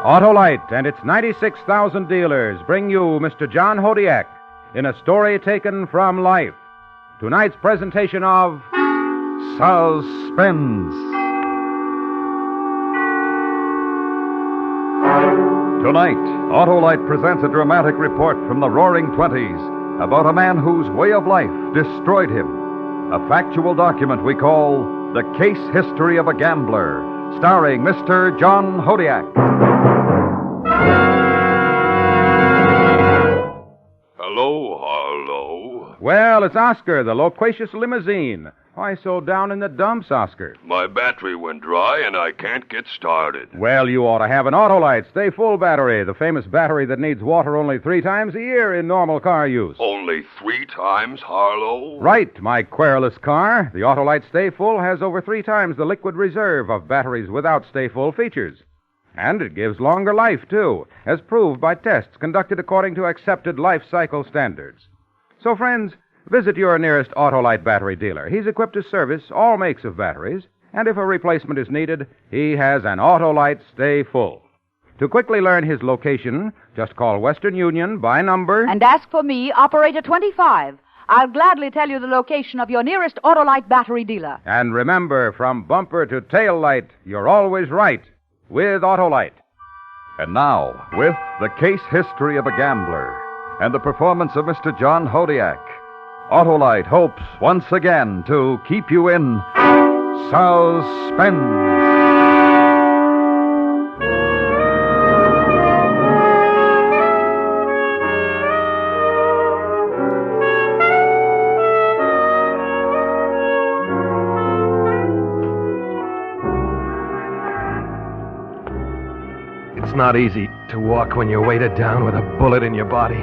Autolite and its 96,000 dealers bring you Mr. John Hodiak in a story taken from life. Tonight's presentation of Suspense. Tonight, Autolite presents a dramatic report from the Roaring '20s about a man whose way of life destroyed him. A factual document we call The Case History of a Gambler, starring Mr. John Hodiak. Hello. Well, it's Oscar, the loquacious limousine. Why so down in the dumps, Oscar? My battery went dry and I can't get started. Well, you ought to have an Autolite Stay Full battery, the famous battery that needs water only 3 times a year in normal car use. Only 3 times, Harlow? Right, my querulous car. The Autolite Stay Full has over 3 times the liquid reserve of batteries without Stay Full features. And it gives longer life, too, as proved by tests conducted according to accepted life cycle standards. So, friends, visit your nearest Autolite battery dealer. He's equipped to service all makes of batteries, and if a replacement is needed, he has an Autolite Stay Full. To quickly learn his location, just call Western Union by number... And ask for me, Operator 25. I'll gladly tell you the location of your nearest Autolite battery dealer. And remember, from bumper to tail light, you're always right with Autolite. And now, with The Case History of a Gambler and the performance of Mr. John Hodiak, Autolite hopes once again to keep you in suspense. It's not easy to walk when you're weighted down with a bullet in your body.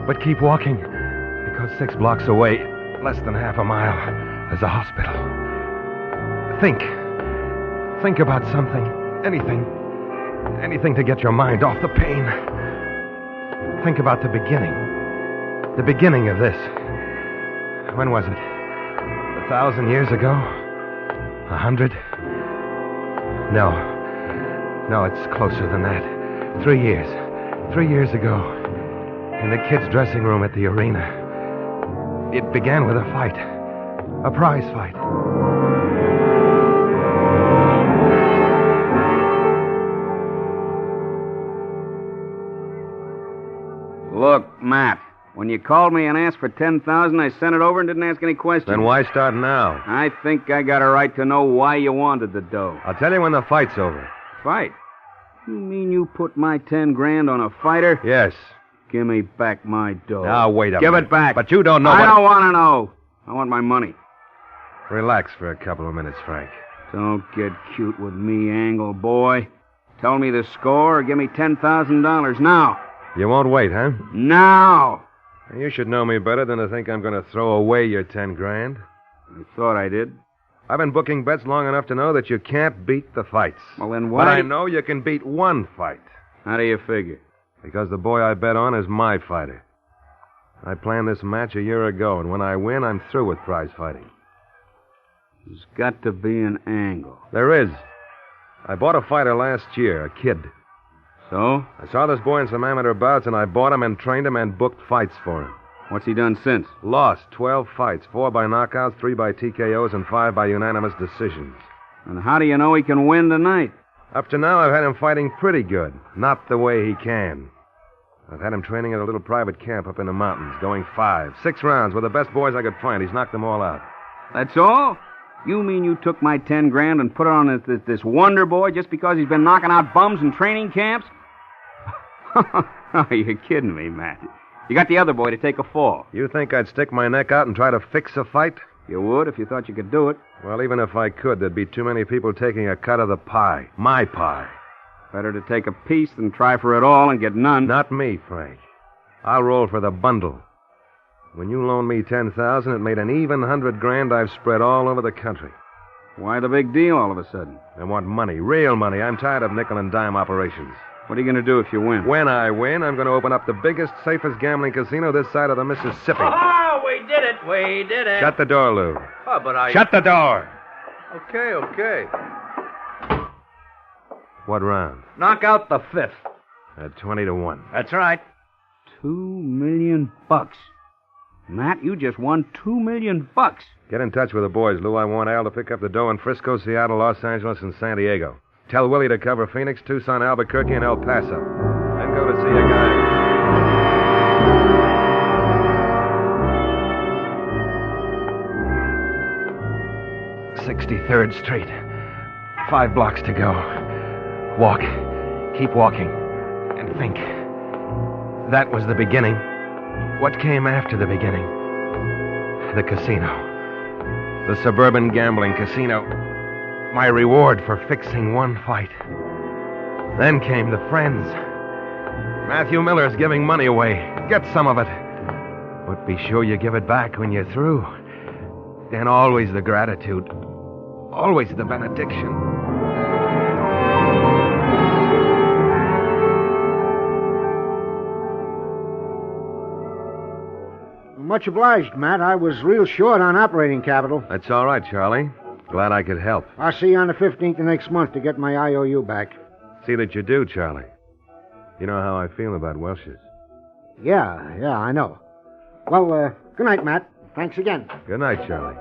But keep walking, because 6 blocks away, less than half a mile, there's a hospital. Think about something, anything to get your mind off the pain. Think about the beginning of this. When was it? 1,000 years ago? 100? No, it's closer than that. 3 years. 3 years ago. In the kids' dressing room at the arena. It began with a fight. A prize fight. Look, Matt, when you called me and asked for $10,000, I sent it over and didn't ask any questions. Then why start now? I think I got a right to know why you wanted the dough. I'll tell you when the fight's over. Fight? You mean you put my 10 grand on a fighter? Yes. Give me back my dough. Now, wait a minute. Give it back. But you don't know I don't want to know. I want my money. Relax for a couple of minutes, Frank. Don't get cute with me, Angle boy. Tell me the score or give me $10,000 now. You won't wait, huh? Now! You should know me better than to think I'm going to throw away your 10 grand. I thought I did. I've been booking bets long enough to know that you can't beat the fights. Well, then why... But I know you can beat one fight. How do you figure? Because the boy I bet on is my fighter. I planned this match a year ago, and when I win, I'm through with prize fighting. There's got to be an angle. There is. I bought a fighter last year, a kid. So? I saw this boy in some amateur bouts, and I bought him and trained him and booked fights for him. What's he done since? Lost 12 fights, 4 by knockouts, 3 by TKOs, and 5 by unanimous decisions. And how do you know he can win tonight? Up to now, I've had him fighting pretty good. Not the way he can. I've had him training at a little private camp up in the mountains, going 5, 6 rounds with the best boys I could find. He's knocked them all out. That's all? You mean you took my 10 grand and put it on this wonder boy just because he's been knocking out bums in training camps? Oh, you're kidding me, Matt. You got the other boy to take a fall. You think I'd stick my neck out and try to fix a fight? You would if you thought you could do it. Well, even if I could, there'd be too many people taking a cut of the pie. My pie. Better to take a piece than try for it all and get none. Not me, Frank. I'll roll for the bundle. When you loaned me $10,000, it made an even 100 grand I've spread all over the country. Why the big deal all of a sudden? I want money, real money. I'm tired of nickel and dime operations. What are you going to do if you win? When I win, I'm going to open up the biggest, safest gambling casino this side of the Mississippi. Oh, we did it. Shut the door, Lou. Oh, but I... Shut the door. Okay. What round? Knock out the fifth. At 20-1. That's right. $2 million. Matt, you just won $2 million. Get in touch with the boys, Lou. I want Al to pick up the dough in Frisco, Seattle, Los Angeles, and San Diego. Tell Willie to cover Phoenix, Tucson, Albuquerque, and El Paso. Then go to see a guy. 63rd Street. 5 blocks to go. Walk. Keep walking. And think. That was the beginning. What came after the beginning? The casino. The suburban gambling casino. My reward for fixing one fight. Then came the friends. Matthew Miller's giving money away. Get some of it. But be sure you give it back when you're through. And always the gratitude. Always the benediction. Much obliged, Matt. I was real short on operating capital. That's all right, Charlie. Glad I could help. I'll see you on the 15th of next month to get my IOU back. See that you do, Charlie. You know how I feel about Welsh's. Yeah, I know. Well, good night, Matt. Thanks again. Good night, Charlie.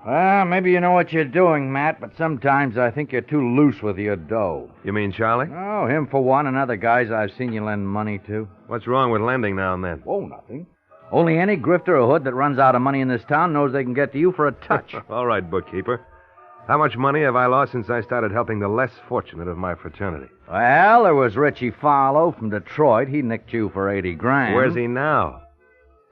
Well, maybe you know what you're doing, Matt, but sometimes I think you're too loose with your dough. You mean Charlie? Oh, him for one, and other guys I've seen you lend money to. What's wrong with lending now and then? Oh, nothing. Only any grifter or hood that runs out of money in this town knows they can get to you for a touch. All right, bookkeeper. How much money have I lost since I started helping the less fortunate of my fraternity? Well, there was Richie Farlow from Detroit. He nicked you for $80,000. Where's he now?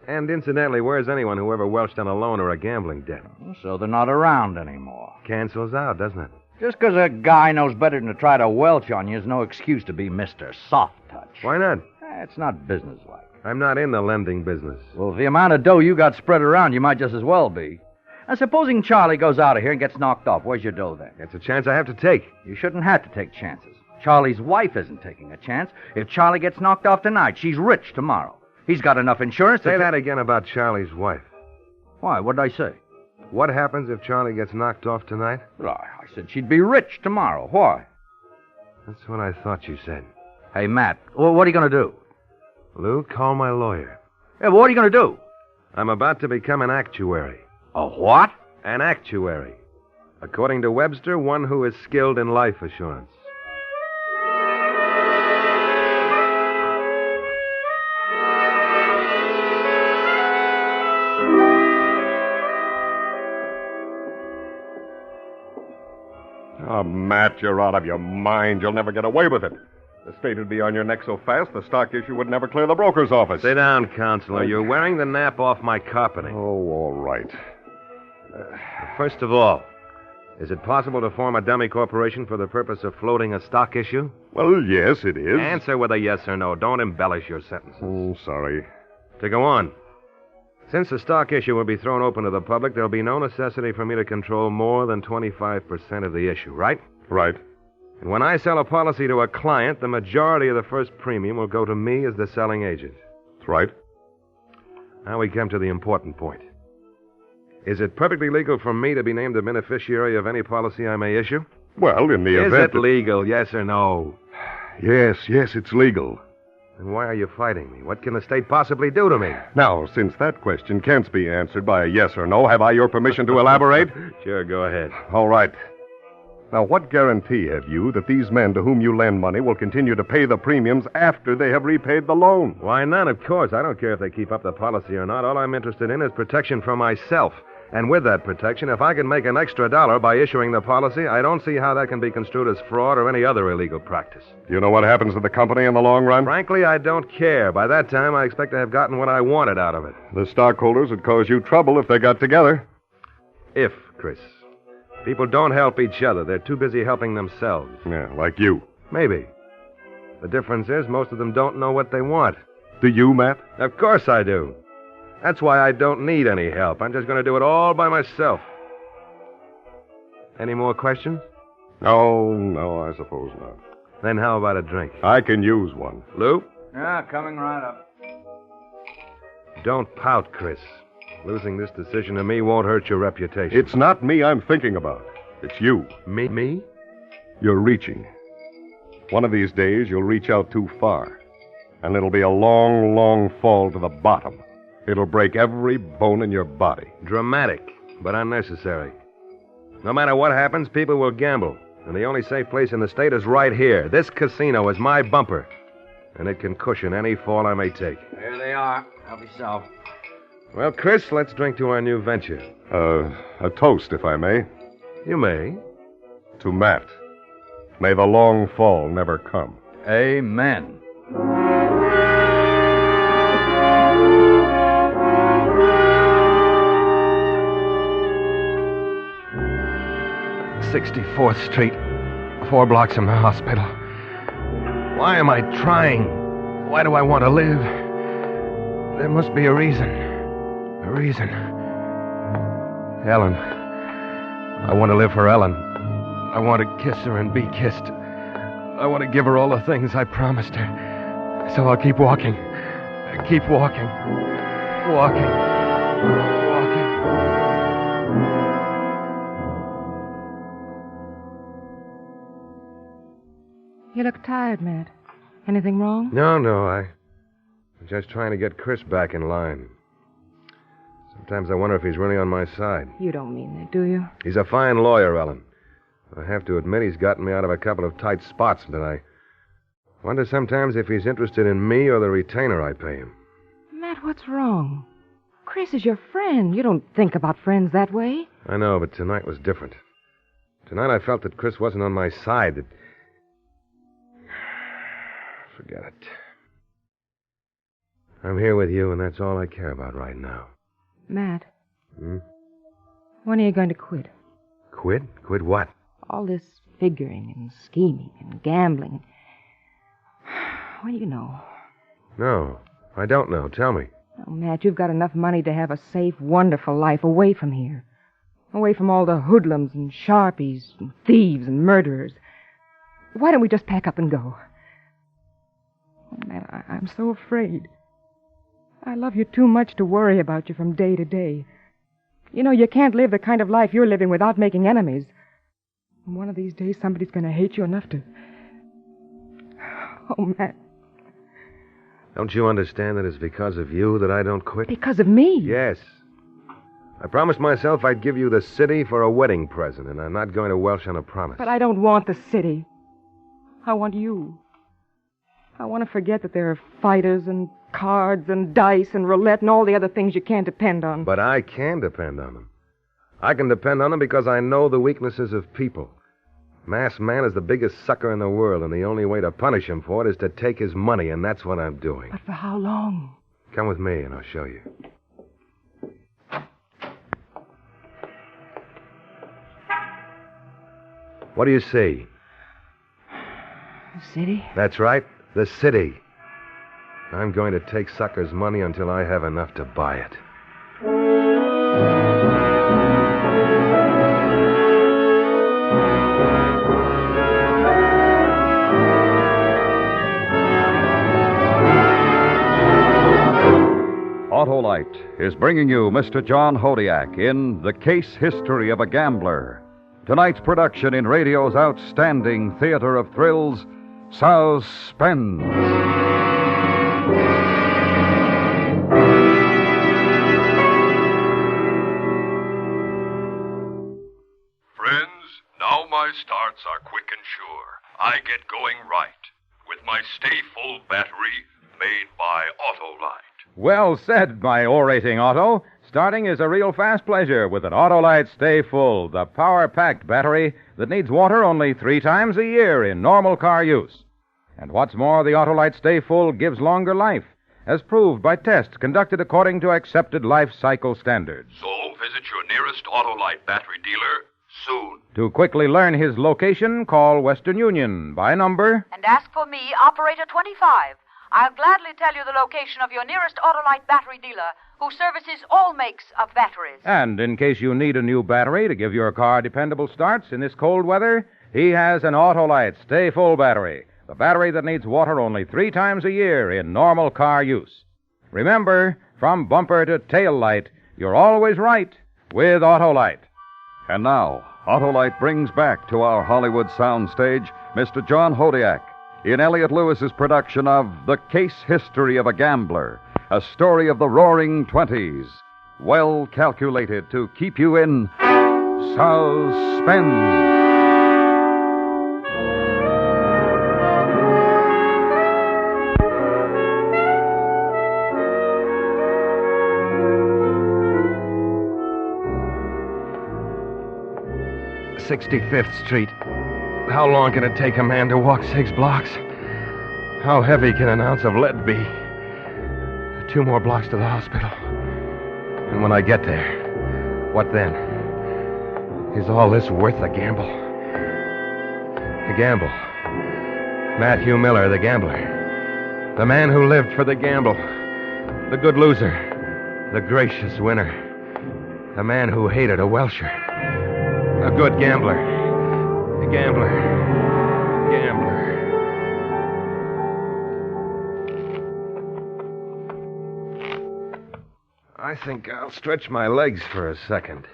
And incidentally, where's anyone who ever welched on a loan or a gambling debt? So they're not around anymore. Cancels out, doesn't it? Just because a guy knows better than to try to welch on you is no excuse to be Mr. Soft Touch. Why not? It's not businesslike. I'm not in the lending business. Well, with the amount of dough you got spread around, you might just as well be. Now, supposing Charlie goes out of here and gets knocked off, where's your dough then? It's a chance I have to take. You shouldn't have to take chances. Charlie's wife isn't taking a chance. If Charlie gets knocked off tonight, she's rich tomorrow. He's got enough insurance to... Say that again about Charlie's wife. Why? What did I say? What happens if Charlie gets knocked off tonight? Well, I said she'd be rich tomorrow. Why? That's what I thought you said. Hey, Matt, what are you going to do? Lou, call my lawyer. Yeah, what are you going to do? I'm about to become an actuary. A what? An actuary. According to Webster, one who is skilled in life assurance. Oh, Matt, you're out of your mind. You'll never get away with it. The state would be on your neck so fast, the stock issue would never clear the broker's office. Sit down, Counselor. You're wearing the nap off my carpeting. Oh, all right. First of all, is it possible to form a dummy corporation for the purpose of floating a stock issue? Well, yes, it is. Answer with a yes or no. Don't embellish your sentences. Oh, sorry. To go on. Since the stock issue will be thrown open to the public, there'll be no necessity for me to control more than 25% of the issue, right? Right. And when I sell a policy to a client, the majority of the first premium will go to me as the selling agent. That's right. Now we come to the important point. Is it perfectly legal for me to be named the beneficiary of any policy I may issue? Well, in the event... Is it legal, yes or no? Yes, it's legal. Then why are you fighting me? What can the state possibly do to me? Now, since that question can't be answered by a yes or no, have I your permission to elaborate? Sure, go ahead. All right. Now, what guarantee have you that these men to whom you lend money will continue to pay the premiums after they have repaid the loan? Why, none, of course. I don't care if they keep up the policy or not. All I'm interested in is protection for myself. And with that protection, if I can make an extra dollar by issuing the policy, I don't see how that can be construed as fraud or any other illegal practice. You know what happens to the company in the long run? Frankly, I don't care. By that time, I expect to have gotten what I wanted out of it. The stockholders would cause you trouble if they got together. If, Chris. People don't help each other. They're too busy helping themselves. Yeah, like you. Maybe. The difference is most of them don't know what they want. Do you, Matt? Of course I do. That's why I don't need any help. I'm just going to do it all by myself. Any more questions? No, I suppose not. Then how about a drink? I can use one. Lou? Yeah, coming right up. Don't pout, Chris. Losing this decision to me won't hurt your reputation. It's not me I'm thinking about. It's you. Me? You're reaching. One of these days, you'll reach out too far. And it'll be a long, long fall to the bottom. It'll break every bone in your body. Dramatic, but unnecessary. No matter what happens, people will gamble. And the only safe place in the state is right here. This casino is my bumper. And it can cushion any fall I may take. There they are. Help yourself. Well, Chris, let's drink to our new venture. A toast, if I may. You may. To Matt. May the long fall never come. Amen. "64th Street, 4 blocks from the hospital. Why am I trying? Why do I want to live? There must be a reason. A reason. Ellen. I want to live for Ellen. I want to kiss her and be kissed. I want to give her all the things I promised her. So I'll keep walking. Keep walking. Walking. Walking. You look tired, Matt. Anything wrong? No, I'm just trying to get Chris back in line. Sometimes I wonder if he's really on my side. You don't mean that, do you? He's a fine lawyer, Ellen. I have to admit he's gotten me out of a couple of tight spots, but I wonder sometimes if he's interested in me or the retainer I pay him. Matt, what's wrong? Chris is your friend. You don't think about friends that way. I know, but tonight was different. Tonight I felt that Chris wasn't on my side, that... Forget it. I'm here with you, and that's all I care about right now. Matt. Hmm? When are you going to quit? Quit? Quit what? All this figuring and scheming and gambling. What do you know? No, I don't know. Tell me. Oh, Matt, you've got enough money to have a safe, wonderful life away from here. Away from all the hoodlums and sharpies and thieves and murderers. Why don't we just pack up and go? Oh, Matt, I'm so afraid. I love you too much to worry about you from day to day. You know, you can't live the kind of life you're living without making enemies. And one of these days, somebody's going to hate you enough to... Oh, Matt. Don't you understand that it's because of you that I don't quit? Because of me? Yes. I promised myself I'd give you the city for a wedding present, and I'm not going to welch on a promise. But I don't want the city. I want you. I want to forget that there are fighters and cards and dice and roulette and all the other things you can't depend on. But I can depend on them. I can depend on them because I know the weaknesses of people. Masked Man is the biggest sucker in the world, and the only way to punish him for it is to take his money, and that's what I'm doing. But for how long? Come with me, and I'll show you. What do you see? The city? That's right, the city. I'm going to take suckers' money until I have enough to buy it. Autolite is bringing you Mr. John Hodiak in The Case History of a Gambler. Tonight's production in radio's outstanding theater of thrills, Suspense. Friends, now my starts are quick and sure. I get going right with my Stay Full battery made by Autolite. Well said, my orating Otto. Starting is a real fast pleasure with an Autolite Stay Full, the power-packed battery that needs water only 3 times a year in normal car use. And what's more, the Autolite Stay Full gives longer life, as proved by tests conducted according to accepted life cycle standards. So visit your nearest Autolite battery dealer soon. To quickly learn his location, call Western Union by number... And ask for me, Operator 25. I'll gladly tell you the location of your nearest Autolite battery dealer, who services all makes of batteries. And in case you need a new battery to give your car dependable starts in this cold weather, he has an Autolite Stay Full battery, the battery that needs water only 3 times a year in normal car use. Remember, from bumper to tail light, you're always right with Autolite. And now, Autolite brings back to our Hollywood soundstage Mr. John Hodiak in Elliot Lewis's production of The Case History of a Gambler, a story of the Roaring Twenties, well calculated to keep you in suspense. 65th Street. How long can it take a man to walk 6 blocks? How heavy can an ounce of lead be? 2 more blocks to the hospital. And when I get there, what then? Is all this worth the gamble? The gamble. Matthew Miller, the gambler. The man who lived for the gamble. The good loser. The gracious winner. The man who hated a Welsher. A good gambler. A gambler. Gambler. I think I'll stretch my legs for a second.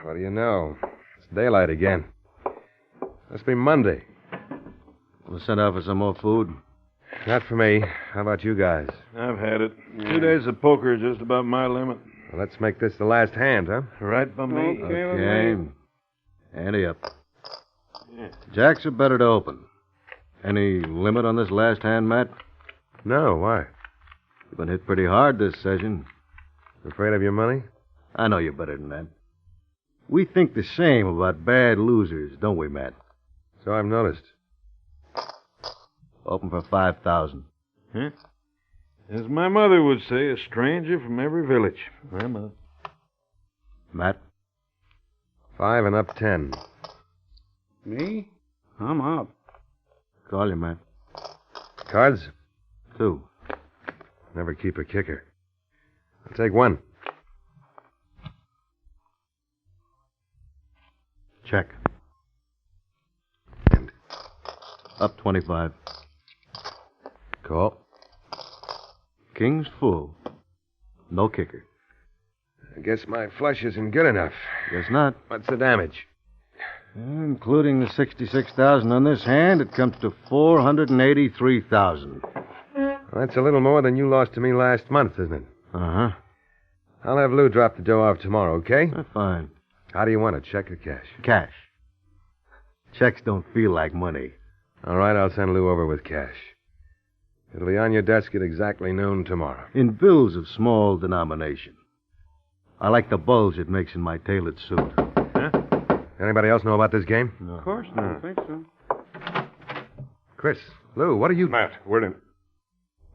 What do you know? It's daylight again. Must be Monday. We'll send out for some more food. Not for me. How about you guys? I've had it. 2 days of poker is just about my limit. Well, let's make this the last hand, huh? Right by me. Okay. Ante up. Yeah. Jacks are better to open. Any limit on this last hand, Matt? No, why? You've been hit pretty hard this session. Afraid of your money? I know you're better than that. We think the same about bad losers, don't we, Matt? So I've noticed. Open for 5,000. Huh? As my mother would say, a stranger from every village. I'm up. Matt? 5 and up 10. Me? I'm up. Call you, Matt. Cards? 2. Never keep a kicker. I'll take 1. Check. And up 25. Call. King's full. No kicker. I guess my flush isn't good enough. Guess not. What's the damage? Including the 66,000 on this hand, it comes to 483,000. Well, that's a little more than you lost to me last month, isn't it? Uh-huh. I'll have Lou drop the dough off tomorrow, okay? Fine. How do you want it, check or cash? Cash. Checks don't feel like money. All right, I'll send Lou over with cash. It'll be on your desk at exactly noon tomorrow. In bills of small denomination. I like the bulge it makes in my tailored suit. Huh? Anybody else know about this game? No. Of course not. I think so. Chris, Lou, what are you... Matt, we're in.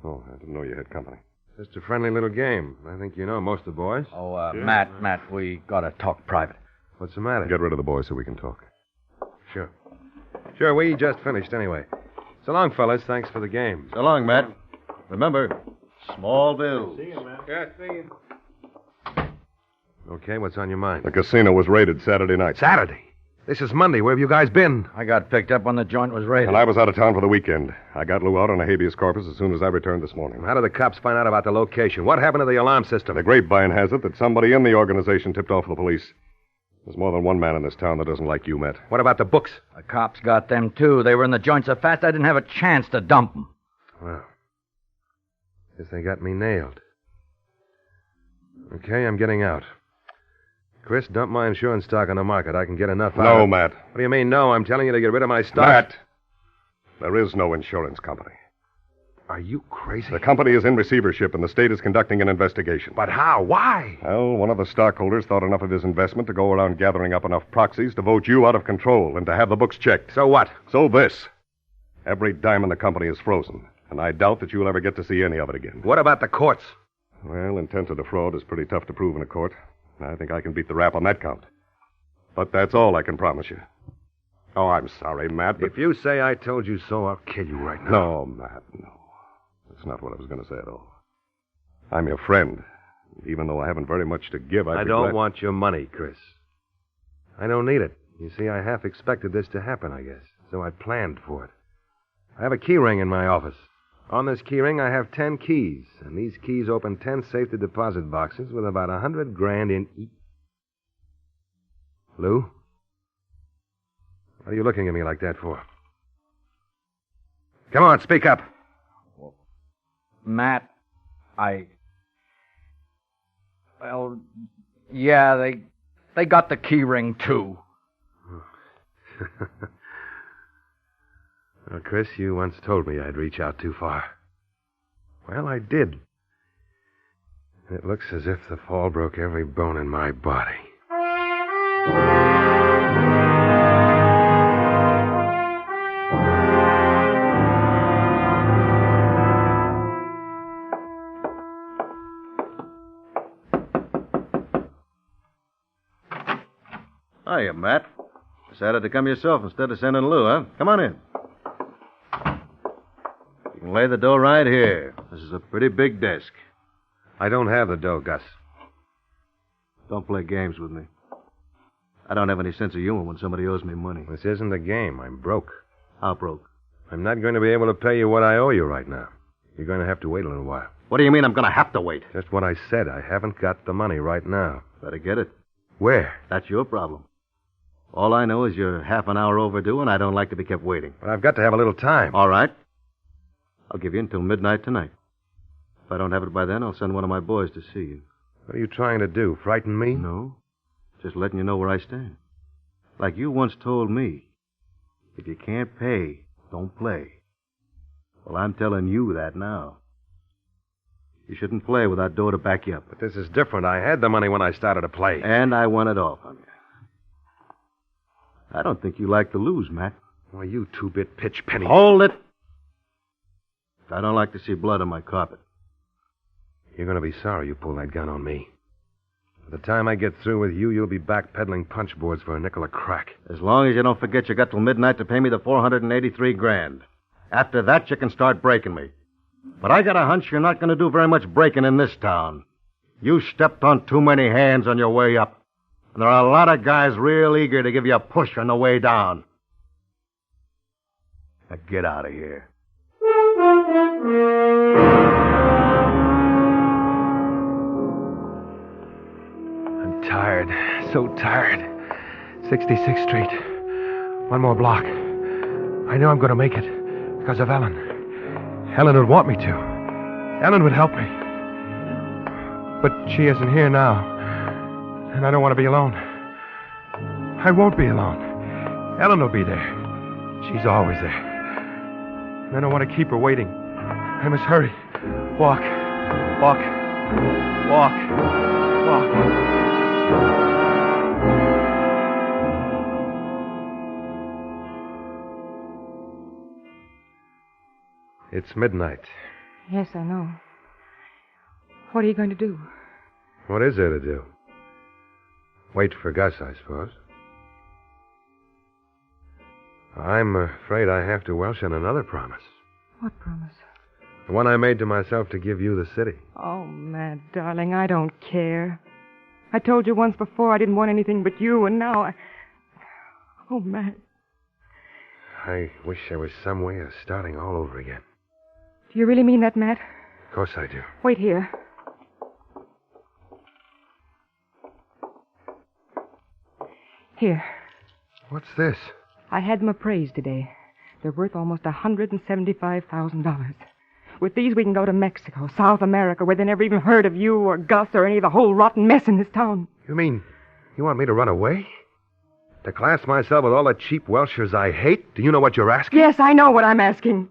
Oh, I didn't know you had company. Just a friendly little game. I think you know most of the boys. Oh, Matt, we gotta talk private. What's the matter? Get rid of the boys so we can talk. Sure. Sure, we just finished anyway. So long, fellas. Thanks for the game. So long, Matt. Remember, small bills. See you, Matt. Yeah, see you. Okay, what's on your mind? The casino was raided Saturday night. Saturday? This is Monday. Where have you guys been? I got picked up when the joint was raided. And I was out of town for the weekend. I got Lou out on a habeas corpus as soon as I returned this morning. How did the cops find out about the location? What happened to the alarm system? The grapevine has it that somebody in the organization tipped off the police. There's more than one man in this town that doesn't like you, Matt. What about the books? The cops got them, too. They were in the joint so fast I didn't have a chance to dump them. Well, guess they got me nailed. Okay, I'm getting out. Chris, dump my insurance stock on the market. I can get enough out No, of... Matt. What do you mean, no? I'm telling you to get rid of my stock. Matt, there is no insurance company. Are you crazy? The company is in receivership, and the state is conducting an investigation. But how? Why? Well, one of the stockholders thought enough of his investment to go around gathering up enough proxies to vote you out of control and to have the books checked. So what? So this. Every dime in the company is frozen, and I doubt that you'll ever get to see any of it again. What about the courts? Well, intent to defraud is pretty tough to prove in a court. I think I can beat the rap on that count. But that's all I can promise you. Oh, I'm sorry, Matt, but... If you say I told you so, I'll kill you right now. No, Matt, no. That's not what I was going to say at all. I'm your friend. Even though I haven't very much to give, I don't want your money, Chris. I don't need it. You see, I half expected this to happen, I guess. So I planned for it. I have a key ring in my office. On this keyring, I have 10 keys, and these keys open 10 safe-to-deposit boxes with about $100,000 in each. Lou? What are you looking at me like that for? Come on, speak up. Matt, well, yeah, they got the key ring, too. Well, Chris, you once told me I'd reach out too far. Well, I did. It looks as if the fall broke every bone in my body. Hiya, Matt. Decided to come yourself instead of sending Lou, huh? Come on in. You can lay the dough right here. This is a pretty big desk. I don't have the dough, Gus. Don't play games with me. I don't have any sense of humor when somebody owes me money. This isn't a game. I'm broke. How broke? I'm not going to be able to pay you what I owe you right now. You're going to have to wait a little while. What do you mean I'm going to have to wait? Just what I said. I haven't got the money right now. Better get it. Where? That's your problem. All I know is you're half an hour overdue, and I don't like to be kept waiting. But I've got to have a little time. All right. I'll give you until midnight tonight. If I don't have it by then, I'll send one of my boys to see you. What are you trying to do? Frighten me? No. Just letting you know where I stand. Like you once told me, if you can't pay, don't play. Well, I'm telling you that now. You shouldn't play without dough to back you up. But this is different. I had the money when I started to play. And I won it off on you. I don't think you like to lose, Matt. Why, you two-bit pitch penny. Hold it! I don't like to see blood on my carpet. You're going to be sorry you pulled that gun on me. By the time I get through with you, you'll be back peddling punch boards for a nickel a crack. As long as you don't forget you got till midnight to pay me the $483,000. After that, you can start breaking me. But I got a hunch you're not going to do very much breaking in this town. You stepped on too many hands on your way up. And there are a lot of guys real eager to give you a push on the way down. Now get out of here. I'm tired. So tired. 66th Street. One more block. I know I'm going to make it because of Ellen. Ellen would want me to. Ellen would help me. But she isn't here now. And I don't want to be alone. I won't be alone. Ellen will be there. She's always there. And I don't want to keep her waiting. I must hurry. Walk. Walk. Walk. Walk. It's midnight. Yes, I know. What are you going to do? What is there to do? Wait for Gus, I suppose. I'm afraid I have to welsh on another promise. What promise? The one I made to myself to give you the city. Oh, Matt, darling, I don't care. I told you once before I didn't want anything but you, and now I... Oh, Matt. I wish there was some way of starting all over again. Do you really mean that, Matt? Of course I do. Wait here. Here. What's this? I had them appraised today. They're worth almost $175,000. With these, we can go to Mexico, South America, where they never even heard of you or Gus or any of the whole rotten mess in this town. You mean you want me to run away? To class myself with all the cheap Welshers I hate? Do you know what you're asking? Yes, I know what I'm asking.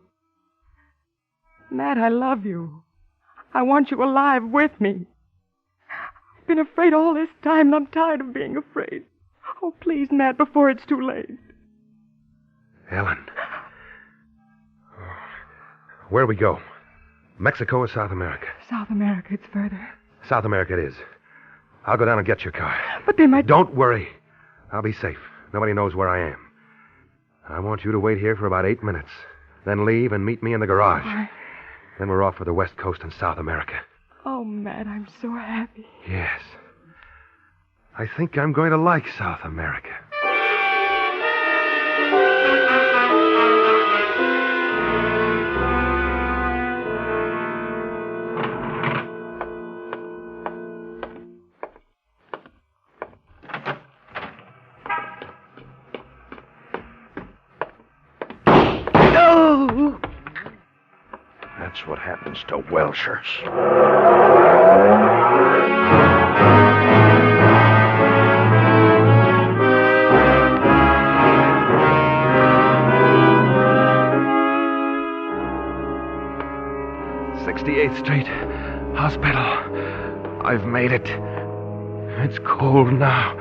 Matt, I love you. I want you alive with me. I've been afraid all this time, and I'm tired of being afraid. Oh, please, Matt, before it's too late. Ellen. Where do we go? Mexico or South America? South America, it's further. South America it is. I'll go down and get your car. But they might... Don't worry. I'll be safe. Nobody knows where I am. I want you to wait here for about 8 minutes. Then leave and meet me in the garage. Then we're off for the West Coast and South America. Oh, Matt, I'm so happy. Yes. I think I'm going to like South America. That's what happens to Welshers. '68th Street Hospital. I've made it. It's cold now.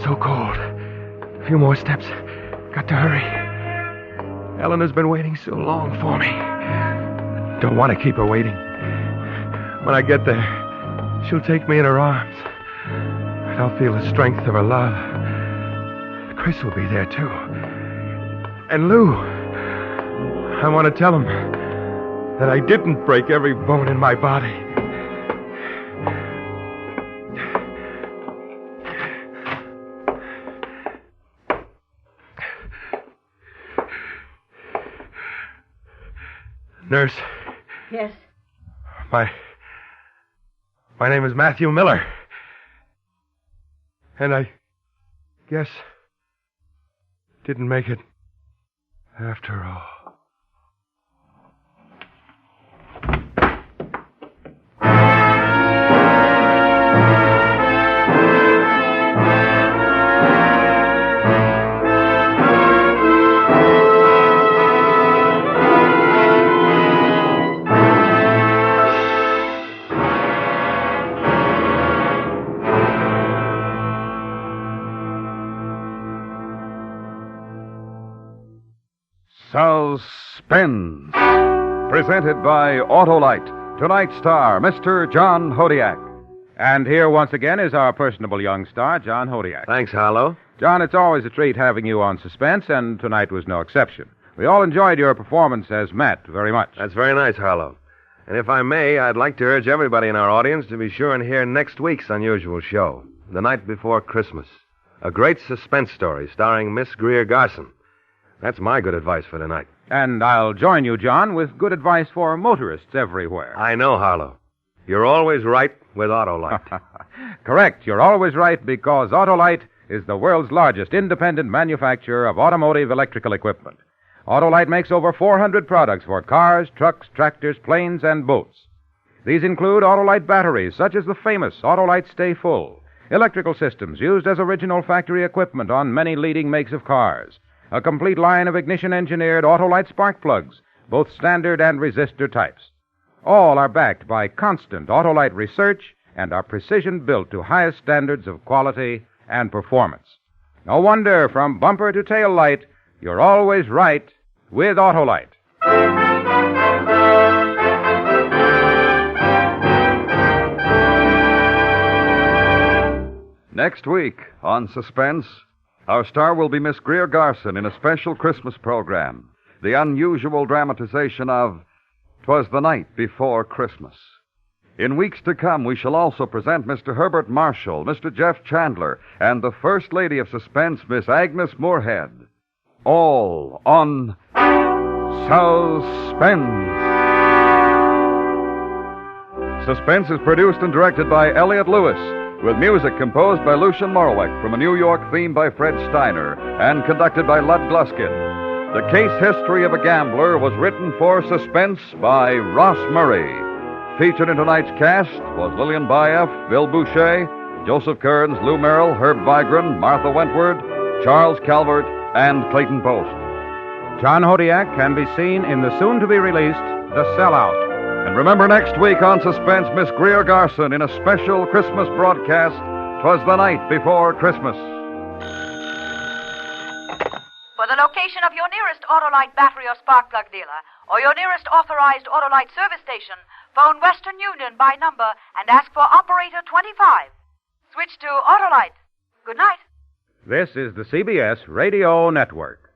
So cold. A few more steps. Got to hurry. Eleanor's been waiting so long for me. Don't want to keep her waiting. When I get there, she'll take me in her arms. And I'll feel the strength of her love. Chris will be there, too. And Lou. I want to tell him that I didn't break every bone in my body. Nurse. Yes? My name is Matthew Miller. And I guess didn't make it after all. Suspense, presented by Autolite. Tonight's star, Mr. John Hodiak. And here once again is our personable young star, John Hodiak. Thanks, Harlow. John, it's always a treat having you on Suspense, and tonight was no exception. We all enjoyed your performance as Matt very much. That's very nice, Harlow. And if I may, I'd like to urge everybody in our audience to be sure and hear next week's unusual show, The Night Before Christmas. A great suspense story starring Miss Greer Garson. That's my good advice for tonight. And I'll join you, John, with good advice for motorists everywhere. I know, Harlow. You're always right with Autolite. Correct. You're always right because Autolite is the world's largest independent manufacturer of automotive electrical equipment. Autolite makes over 400 products for cars, trucks, tractors, planes, and boats. These include Autolite batteries, such as the famous Autolite Stay Full, electrical systems used as original factory equipment on many leading makes of cars, a complete line of ignition-engineered Autolite spark plugs, both standard and resistor types. All are backed by constant Autolite research and are precision-built to highest standards of quality and performance. No wonder, from bumper to tail light, you're always right with Autolite. Next week on Suspense, our star will be Miss Greer Garson in a special Christmas program, the unusual dramatization of 'Twas the Night Before Christmas. In weeks to come, we shall also present Mr. Herbert Marshall, Mr. Jeff Chandler, and the First Lady of Suspense, Miss Agnes Moorehead. All on Suspense. Suspense is produced and directed by Elliot Lewis, with music composed by Lucian Morwick from a New York theme by Fred Steiner and conducted by Lud Gluskin. The Case History of a Gambler was written for Suspense by Ross Murray. Featured in tonight's cast was Lillian Baeff, Bill Boucher, Joseph Kearns, Lou Merrill, Herb Vigran, Martha Wentworth, Charles Calvert, and Clayton Post. John Hodiak can be seen in the soon-to-be-released The Sellout. And remember next week on Suspense, Miss Greer Garson in a special Christmas broadcast, 'Twas the Night Before Christmas. For the location of your nearest Autolite battery or spark plug dealer, or your nearest authorized Autolite service station, phone Western Union by number and ask for operator 25. Switch to Autolite. Good night. This is the CBS Radio Network.